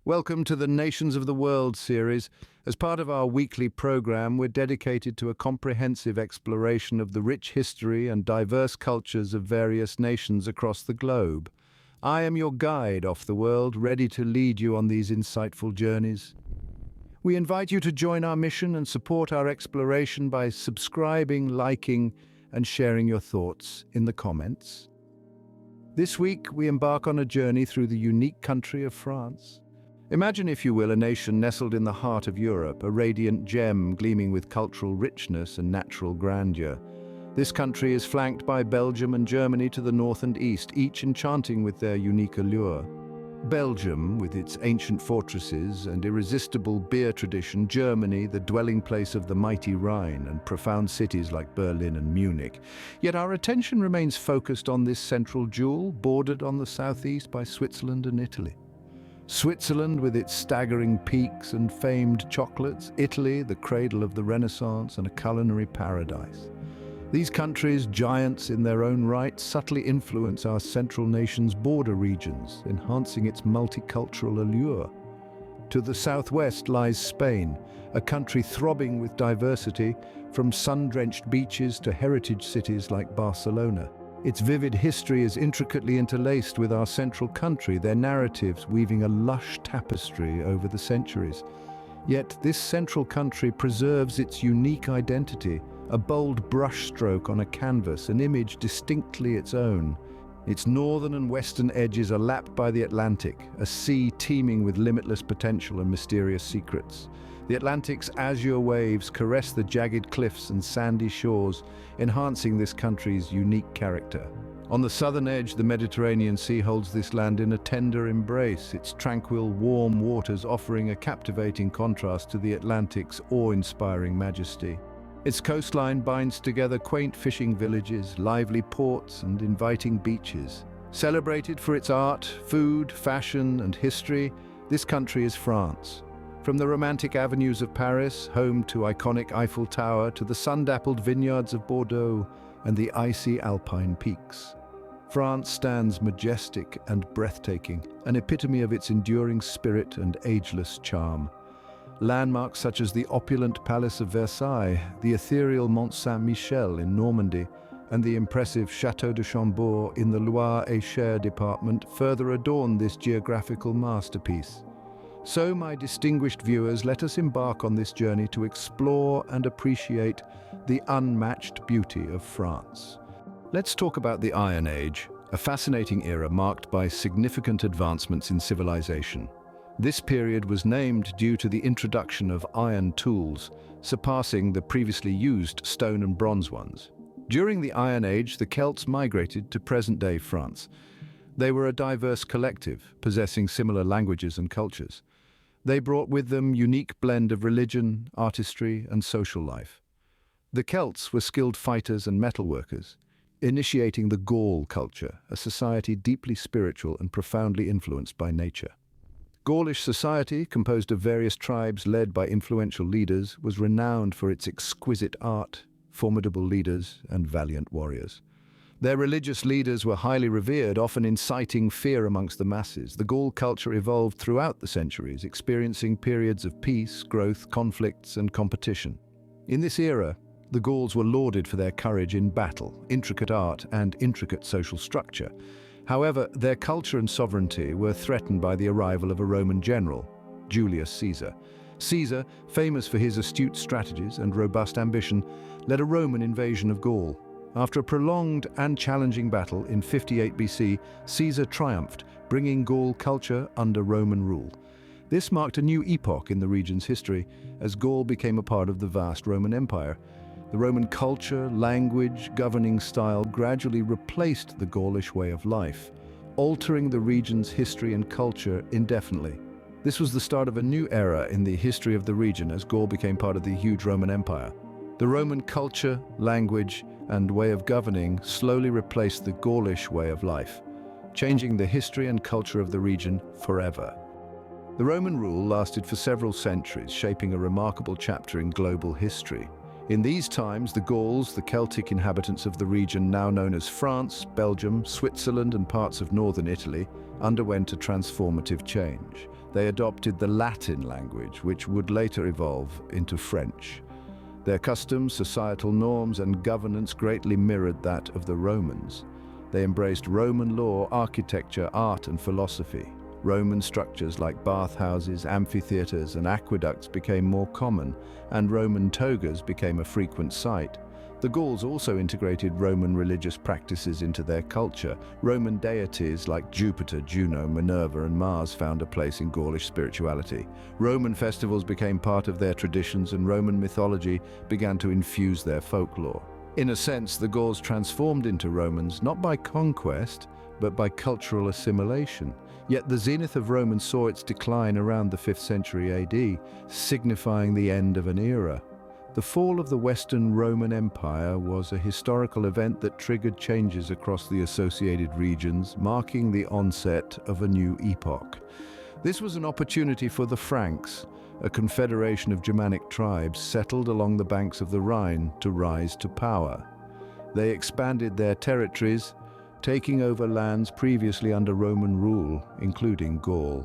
Welcome to the Nations of the World series. As part of our weekly program, we're dedicated to a comprehensive exploration of the rich history and diverse cultures of various nations across the globe. I am your guide, Oftheworld, ready to lead you on these insightful journeys. We invite you to join our mission and support our exploration by subscribing, liking, and sharing your thoughts in the comments. This week, we embark on a journey through the unique country of France. Imagine, if you will, a nation nestled in the heart of Europe, a radiant gem gleaming with cultural richness and natural grandeur. This country is flanked by Belgium and Germany to the north and east, each enchanting with their unique allure. Belgium, with its ancient fortresses and irresistible beer tradition, Germany, the dwelling place of the mighty Rhine and profound cities like Berlin and Munich. Yet our attention remains focused on this central jewel, bordered on the southeast by Switzerland and Italy. Switzerland, with its staggering peaks and famed chocolates, Italy, the cradle of the Renaissance and a culinary paradise. These countries, giants in their own right, subtly influence our central nation's border regions, enhancing its multicultural allure. To the southwest lies Spain, a country throbbing with diversity, from sun-drenched beaches to heritage cities like Barcelona. Its vivid history is intricately interlaced with our central country, their narratives weaving a lush tapestry over the centuries. Yet this central country preserves its unique identity, a bold brushstroke on a canvas, an image distinctly its own. Its northern and western edges are lapped by the Atlantic, a sea teeming with limitless potential and mysterious secrets. The Atlantic's azure waves caress the jagged cliffs and sandy shores, enhancing this country's unique character. On the southern edge, the Mediterranean Sea holds this land in a tender embrace, its tranquil, warm waters offering a captivating contrast to the Atlantic's awe-inspiring majesty. Its coastline binds together quaint fishing villages, lively ports, and inviting beaches. Celebrated for its art, food, fashion, and history, this country is France. From the romantic avenues of Paris, home to iconic Eiffel Tower, to the sun-dappled vineyards of Bordeaux and the icy Alpine peaks. France stands majestic and breathtaking, an epitome of its enduring spirit and ageless charm. Landmarks such as the opulent Palace of Versailles, the ethereal Mont Saint-Michel in Normandy, and the impressive Château de Chambord in the Loire-et-Cher department further adorn this geographical masterpiece. So, my distinguished viewers, let us embark on this journey to explore and appreciate the unmatched beauty of France. Let's talk about the Iron Age, a fascinating era marked by significant advancements in civilization. This period was named due to the introduction of iron tools, surpassing the previously used stone and bronze ones. During the Iron Age, the Celts migrated to present-day France. They were a diverse collective, possessing similar languages and cultures. They brought with them a unique blend of religion, artistry, and social life. The Celts were skilled fighters and metalworkers, initiating the Gaul culture, a society deeply spiritual and profoundly influenced by nature. Gaulish society, composed of various tribes led by influential leaders, was renowned for its exquisite art, formidable leaders, and valiant warriors. Their religious leaders were highly revered, often inciting fear amongst the masses. The Gaul culture evolved throughout the centuries, experiencing periods of peace, growth, conflicts, and competition. In this era, the Gauls were lauded for their courage in battle, intricate art, and intricate social structure. However, their culture and sovereignty were threatened by the arrival of a Roman general, Julius Caesar. Caesar, famous for his astute strategies and robust ambition, led a Roman invasion of Gaul. After a prolonged and challenging battle in 58 BC, Caesar triumphed, bringing Gaul culture under Roman rule. This marked a new epoch in the region's history, as Gaul became a part of the vast Roman Empire. The Roman culture, language, governing style gradually replaced the Gaulish way of life, altering the region's history and culture indefinitely. This was the start of a new era in the history of the region as Gaul became part of the huge Roman Empire. The Roman culture, language, and way of governing slowly replaced the Gaulish way of life, changing the history and culture of the region forever. The Roman rule lasted for several centuries, shaping a remarkable chapter in global history. In these times, the Gauls, the Celtic inhabitants of the region now known as France, Belgium, Switzerland, and parts of northern Italy, underwent a transformative change. They adopted the Latin language, which would later evolve into French. Their customs, societal norms, and governance greatly mirrored that of the Romans. They embraced Roman law, architecture, art, and philosophy. Roman structures like bathhouses, amphitheaters, and aqueducts became more common, and Roman togas became a frequent sight. The Gauls also integrated Roman religious practices into their culture. Roman deities like Jupiter, Juno, Minerva, and Mars found a place in Gaulish spirituality. Roman festivals became part of their traditions, and Roman mythology began to infuse their folklore. In a sense, the Gauls transformed into Romans not by conquest, but by cultural assimilation. Yet the zenith of Rome saw its decline around the 5th century AD, signifying the end of an era. The fall of the Western Roman Empire was a historical event that triggered changes across the associated regions, marking the onset of a new epoch. This was an opportunity for the Franks, a confederation of Germanic tribes settled along the banks of the Rhine, to rise to power. They expanded their territories, taking over lands previously under Roman rule, including Gaul.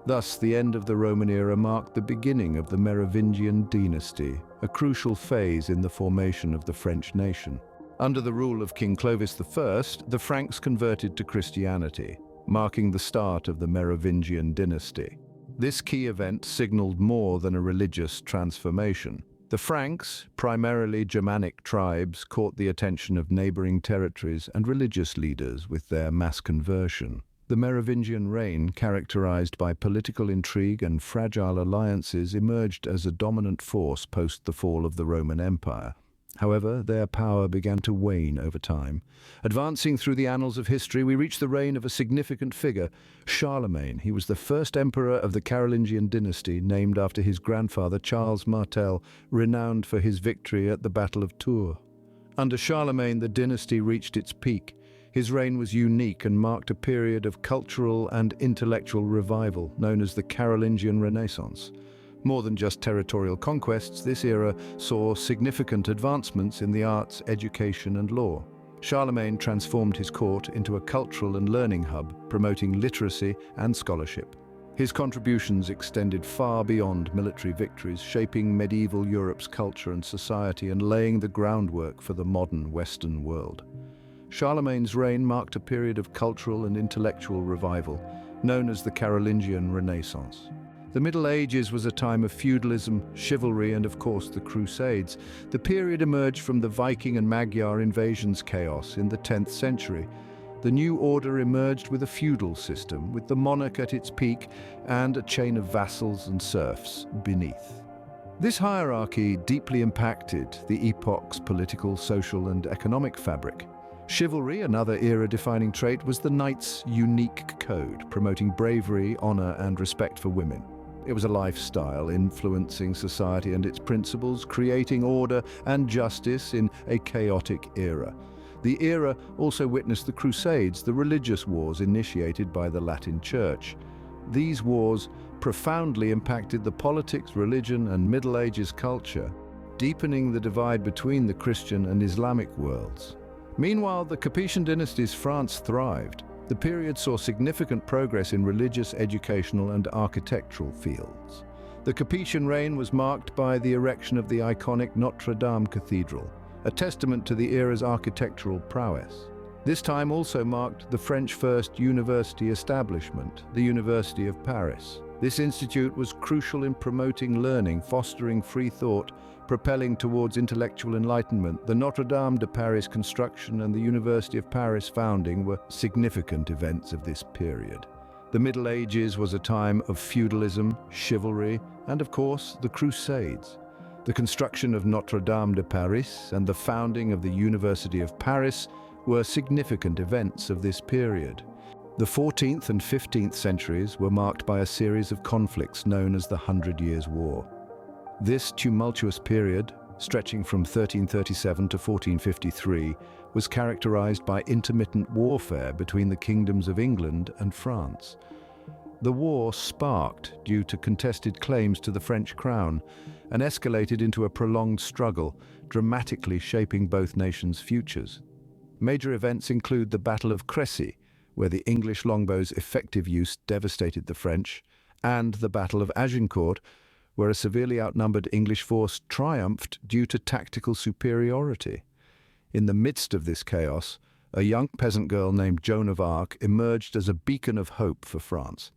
Thus, the end of the Roman era marked the beginning of the Merovingian dynasty, a crucial phase in the formation of the French nation. Under the rule of King Clovis I, the Franks converted to Christianity, marking the start of the Merovingian dynasty. This key event signaled more than a religious transformation. The Franks, primarily Germanic tribes, caught the attention of neighboring territories and religious leaders with their mass conversion. The Merovingian reign, characterized by political intrigue and fragile alliances, emerged as a dominant force post the fall of the Roman Empire. However, their power began to wane over time. Advancing through the annals of history, we reach the reign of a significant figure, Charlemagne. He was the first emperor of the Carolingian dynasty, named after his grandfather Charles Martel, renowned for his victory at the Battle of Tours. Under Charlemagne, the dynasty reached its peak. His reign was unique and marked a period of cultural and intellectual revival, known as the Carolingian Renaissance. More than just territorial conquests, this era saw significant advancements in the arts, education, and law. Charlemagne transformed his court into a cultural and learning hub, promoting literacy and scholarship. His contributions extended far beyond military victories, shaping medieval Europe's culture and society and laying the groundwork for the modern Western world. Charlemagne's reign marked a period of cultural and intellectual revival, known as the Carolingian Renaissance. The Middle Ages was a time of feudalism, chivalry, and of course the Crusades. The period emerged from the Viking and Magyar invasions chaos in the 10th century. The new order emerged with a feudal system, with the monarch at its peak and a chain of vassals and serfs beneath. This hierarchy deeply impacted the epoch's political, social, and economic fabric. Chivalry, another era-defining trait, was the knight's unique code, promoting bravery, honor, and respect for women. It was a lifestyle influencing society and its principles, creating order and justice in a chaotic era. The era also witnessed the Crusades, the religious wars initiated by the Latin Church. These wars profoundly impacted the politics, religion, and Middle Ages culture, deepening the divide between the Christian and Islamic worlds. Meanwhile, the Capetian dynasty's France thrived. The period saw significant progress in religious, educational, and architectural fields. The Capetian reign was marked by the erection of the iconic Notre Dame Cathedral, a testament to the era's architectural prowess. This time also marked the French first university establishment, the University of Paris. This institute was crucial in promoting learning, fostering free thought, propelling towards intellectual enlightenment. The Notre Dame de Paris construction and the University of Paris founding were significant events of this period. The Middle Ages was a time of feudalism, chivalry, and of course, the Crusades. The construction of Notre Dame de Paris and the founding of the University of Paris were significant events of this period. The 14th and 15th centuries were marked by a series of conflicts known as the Hundred Years' War. This tumultuous period, stretching from 1337 to 1453, was characterized by intermittent warfare between the kingdoms of England and France. The war sparked due to contested claims to the French crown and escalated into a prolonged struggle, dramatically shaping both nations' futures. Major events include the Battle of Crécy, where the English longbow's effective use devastated the French, and the Battle of Agincourt, where a severely outnumbered English force triumphed due to tactical superiority. In the midst of this chaos, a young peasant girl named Joan of Arc emerged as a beacon of hope for France.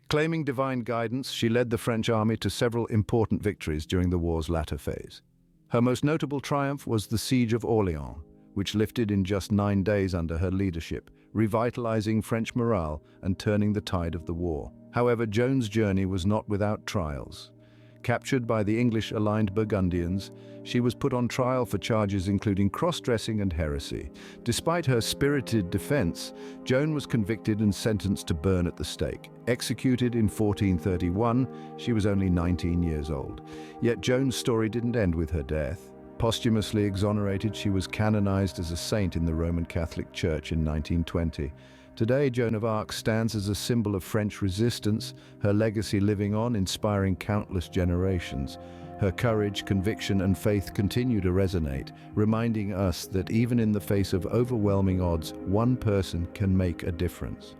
Claiming divine guidance, she led the French army to several important victories during the war's latter phase. Her most notable triumph was the Siege of Orléans, which lifted in just 9 days under her leadership, revitalizing French morale and turning the tide of the war. However, Joan's journey was not without trials. Captured by the English-aligned Burgundians, she was put on trial for charges including cross-dressing and heresy. Despite her spirited defense, Joan was convicted and sentenced to burn at the stake. Executed in 1431, she was only 19 years old. Yet Joan's story didn't end with her death. Posthumously exonerated, she was canonized as a saint in the Roman Catholic Church in 1920. Today, Joan of Arc stands as a symbol of French resistance, her legacy living on, inspiring countless generations. Her courage, conviction, and faith continue to resonate, reminding us that even in the face of overwhelming odds, one person can make a difference.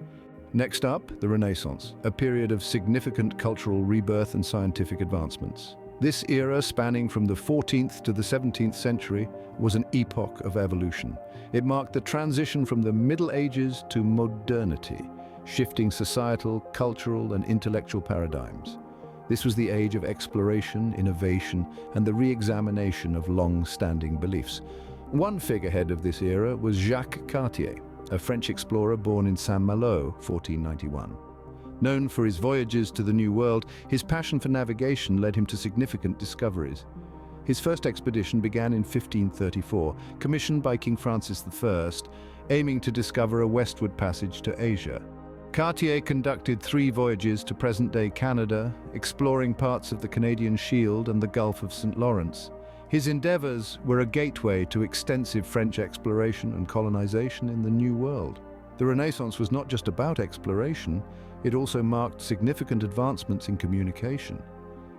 Next up, the Renaissance, a period of significant cultural rebirth and scientific advancements. This era, spanning from the 14th to the 17th century, was an epoch of evolution. It marked the transition from the Middle Ages to modernity, shifting societal, cultural, and intellectual paradigms. This was the age of exploration, innovation, and the re-examination of long-standing beliefs. One figurehead of this era was Jacques Cartier, a French explorer born in Saint-Malo, 1491. Known for his voyages to the New World, his passion for navigation led him to significant discoveries. His first expedition began in 1534, commissioned by King Francis I, aiming to discover a westward passage to Asia. Cartier conducted 3 voyages to present-day Canada, exploring parts of the Canadian Shield and the Gulf of St. Lawrence. His endeavors were a gateway to extensive French exploration and colonization in the New World. The Renaissance was not just about exploration, it also marked significant advancements in communication.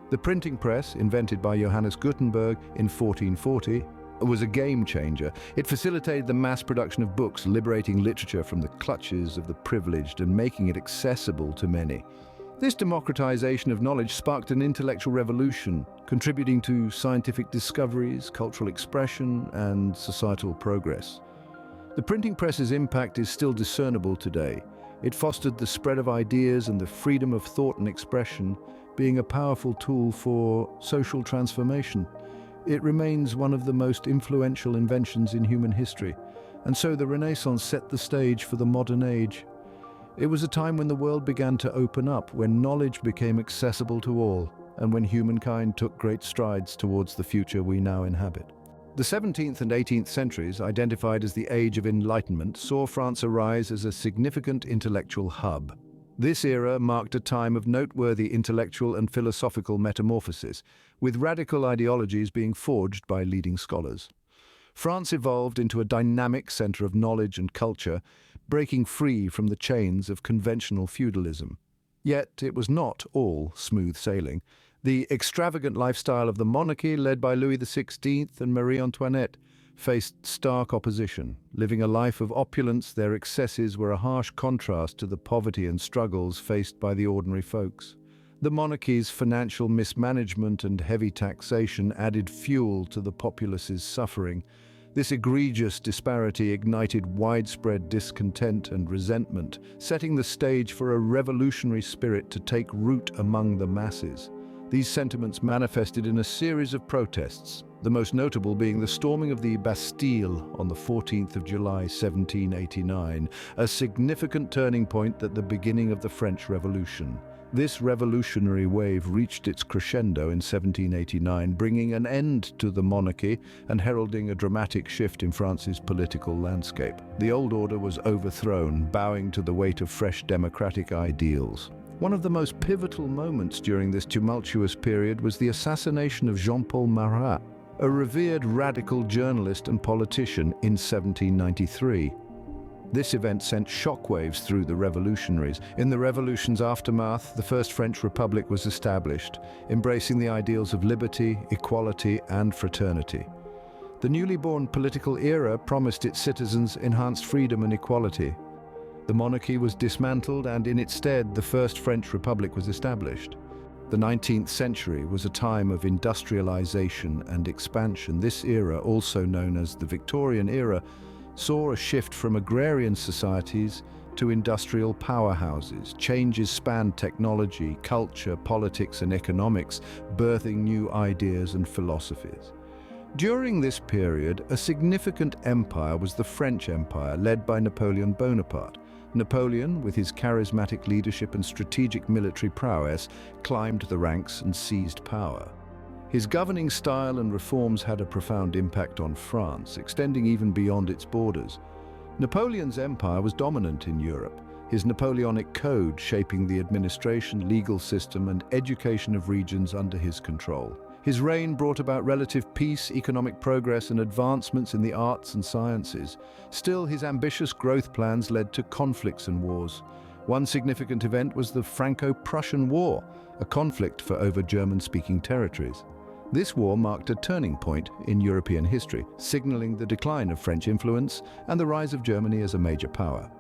The printing press, invented by Johannes Gutenberg in 1440, was a game changer. It facilitated the mass production of books, liberating literature from the clutches of the privileged and making it accessible to many. This democratization of knowledge sparked an intellectual revolution, contributing to scientific discoveries, cultural expression, and societal progress. The printing press's impact is still discernible today. It fostered the spread of ideas and the freedom of thought and expression, being a powerful tool for social transformation. It remains one of the most influential inventions in human history, and so the Renaissance set the stage for the modern age. It was a time when the world began to open up, when knowledge became accessible to all, and when humankind took great strides towards the future we now inhabit. The 17th and 18th centuries, identified as the Age of Enlightenment, saw France arise as a significant intellectual hub. This era marked a time of noteworthy intellectual and philosophical metamorphosis, with radical ideologies being forged by leading scholars. France evolved into a dynamic center of knowledge and culture, breaking free from the chains of conventional feudalism. Yet it was not all smooth sailing. The extravagant lifestyle of the monarchy, led by Louis XVI and Marie Antoinette, faced stark opposition. Living a life of opulence, their excesses were a harsh contrast to the poverty and struggles faced by the ordinary folks. The monarchy's financial mismanagement and heavy taxation added fuel to the populace's suffering. This egregious disparity ignited widespread discontent and resentment, setting the stage for a revolutionary spirit to take root among the masses. These sentiments manifested in a series of protests, the most notable being the storming of the Bastille on the 14th of July 1789, a significant turning point at the beginning of the French Revolution. This revolutionary wave reached its crescendo in 1789, bringing an end to the monarchy and heralding a dramatic shift in France's political landscape. The old order was overthrown, bowing to the weight of fresh democratic ideals. One of the most pivotal moments during this tumultuous period was the assassination of Jean-Paul Marat, a revered radical journalist and politician, in 1793. This event sent shockwaves through the revolutionaries. In the revolution's aftermath, the First French Republic was established, embracing the ideals of liberty, equality, and fraternity. The newly born political era promised its citizens enhanced freedom and equality. The monarchy was dismantled, and in its stead, the First French Republic was established. The 19th century was a time of industrialization and expansion. This era, also known as the Victorian era, saw a shift from agrarian societies to industrial powerhouses. Changes spanned technology, culture, politics, and economics, birthing new ideas and philosophies. During this period, a significant empire was the French Empire, led by Napoleon Bonaparte. Napoleon, with his charismatic leadership and strategic military prowess, climbed the ranks and seized power. His governing style and reforms had a profound impact on France, extending even beyond its borders. Napoleon's empire was dominant in Europe, his Napoleonic Code shaping the administration, legal system, and education of regions under his control. His reign brought about relative peace, economic progress, and advancements in the arts and sciences. Still, his ambitious growth plans led to conflicts and wars. One significant event was the Franco-Prussian War, a conflict for over German-speaking territories. This war marked a turning point in European history, signaling the decline of French influence and the rise of Germany as a major power.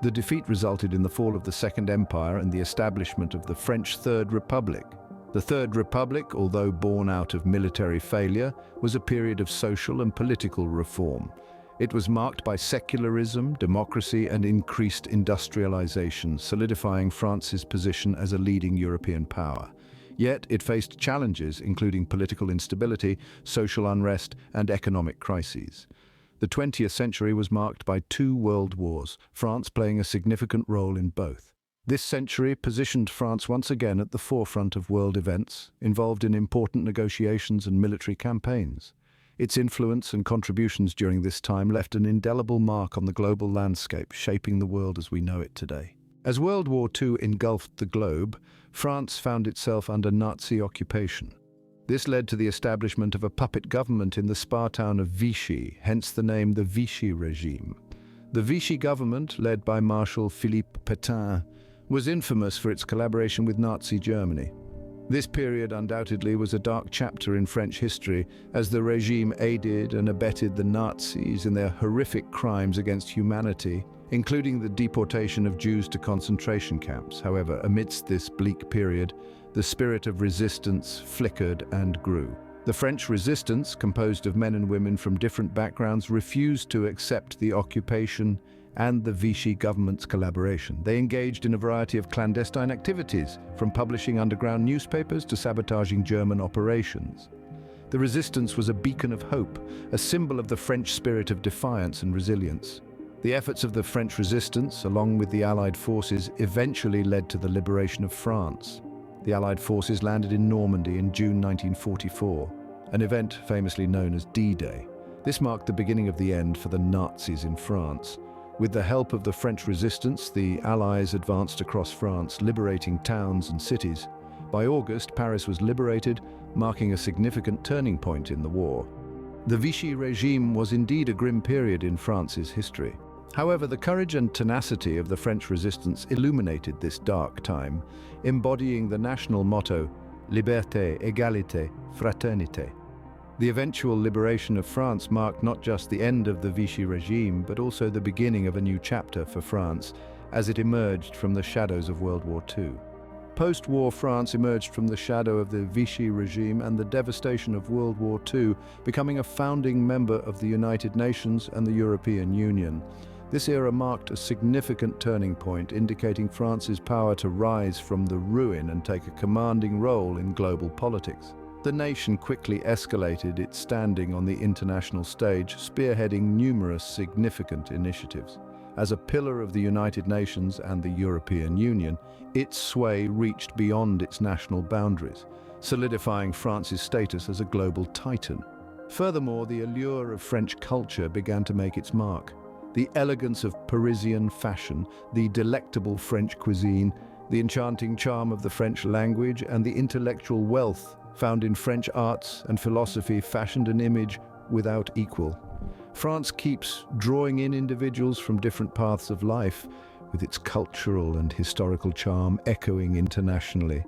The defeat resulted in the fall of the Second Empire and the establishment of the French Third Republic. The Third Republic, although born out of military failure, was a period of social and political reform. It was marked by secularism, democracy, and increased industrialization, solidifying France's position as a leading European power. Yet it faced challenges, including political instability, social unrest, and economic crises. The 20th century was marked by two world wars, France playing a significant role in both. This century positioned France once again at the forefront of world events, involved in important negotiations and military campaigns. Its influence and contributions during this time left an indelible mark on the global landscape, shaping the world as we know it today. As World War II engulfed the globe, France found itself under Nazi occupation. This led to the establishment of a puppet government in the spa town of Vichy, hence the name the Vichy regime. The Vichy government, led by Marshal Philippe Pétain, was infamous for its collaboration with Nazi Germany. This period undoubtedly was a dark chapter in French history, as the regime aided and abetted the Nazis in their horrific crimes against humanity, including the deportation of Jews to concentration camps. However, amidst this bleak period, the spirit of resistance flickered and grew. The French resistance, composed of men and women from different backgrounds, refused to accept the occupation and the Vichy government's collaboration. They engaged in a variety of clandestine activities, from publishing underground newspapers to sabotaging German operations. The resistance was a beacon of hope, a symbol of the French spirit of defiance and resilience. The efforts of the French resistance, along with the Allied forces, eventually led to the liberation of France. The Allied forces landed in Normandy in June 1944, an event famously known as D-Day. This marked the beginning of the end for the Nazis in France. With the help of the French resistance, the Allies advanced across France, liberating towns and cities. By August, Paris was liberated, marking a significant turning point in the war. The Vichy regime was indeed a grim period in France's history. However, the courage and tenacity of the French resistance illuminated this dark time, embodying the national motto, Liberté, Égalité, Fraternité. The eventual liberation of France marked not just the end of the Vichy regime, but also the beginning of a new chapter for France as it emerged from the shadows of World War II. Post-war France emerged from the shadow of the Vichy regime and the devastation of World War II, becoming a founding member of the United Nations and the European Union. This era marked a significant turning point, indicating France's power to rise from the ruin and take a commanding role in global politics. The nation quickly escalated its standing on the international stage, spearheading numerous significant initiatives. As a pillar of the United Nations and the European Union, its sway reached beyond its national boundaries, solidifying France's status as a global titan. Furthermore, the allure of French culture began to make its mark. The elegance of Parisian fashion, the delectable French cuisine, the enchanting charm of the French language, and the intellectual wealth found in French arts and philosophy fashioned an image without equal. France keeps drawing in individuals from different paths of life, with its cultural and historical charm echoing internationally.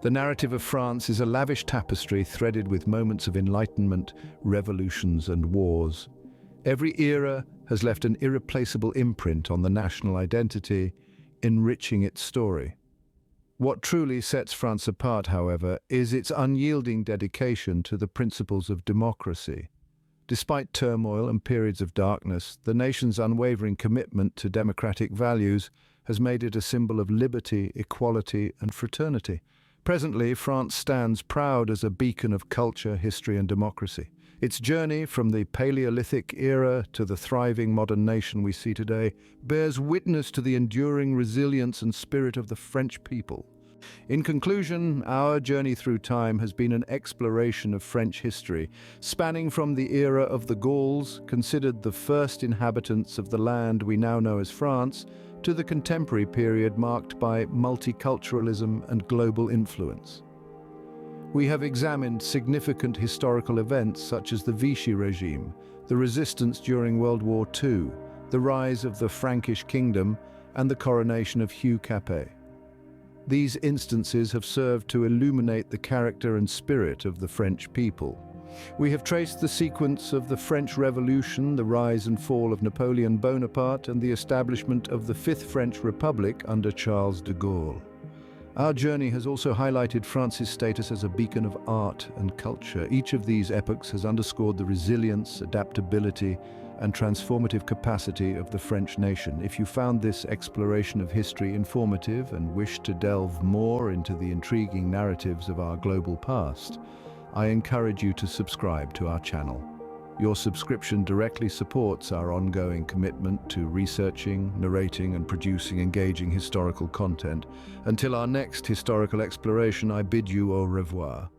The narrative of France is a lavish tapestry threaded with moments of enlightenment, revolutions, and wars. Every era has left an irreplaceable imprint on the national identity, enriching its story. What truly sets France apart, however, is its unyielding dedication to the principles of democracy. Despite turmoil and periods of darkness, the nation's unwavering commitment to democratic values has made it a symbol of liberty, equality, and fraternity. Presently, France stands proud as a beacon of culture, history, and democracy. Its journey from the Paleolithic era to the thriving modern nation we see today bears witness to the enduring resilience and spirit of the French people. In conclusion, our journey through time has been an exploration of French history, spanning from the era of the Gauls, considered the first inhabitants of the land we now know as France, to the contemporary period marked by multiculturalism and global influence. We have examined significant historical events such as the Vichy regime, the resistance during World War II, the rise of the Frankish kingdom, and the coronation of Hugh Capet. These instances have served to illuminate the character and spirit of the French people. We have traced the sequence of the French Revolution, the rise and fall of Napoleon Bonaparte, and the establishment of the Fifth French Republic under Charles de Gaulle. Our journey has also highlighted France's status as a beacon of art and culture. Each of these epochs has underscored the resilience, adaptability, and transformative capacity of the French nation. If you found this exploration of history informative and wish to delve more into the intriguing narratives of our global past, I encourage you to subscribe to our channel. Your subscription directly supports our ongoing commitment to researching, narrating, and producing engaging historical content. Until our next historical exploration, I bid you au revoir.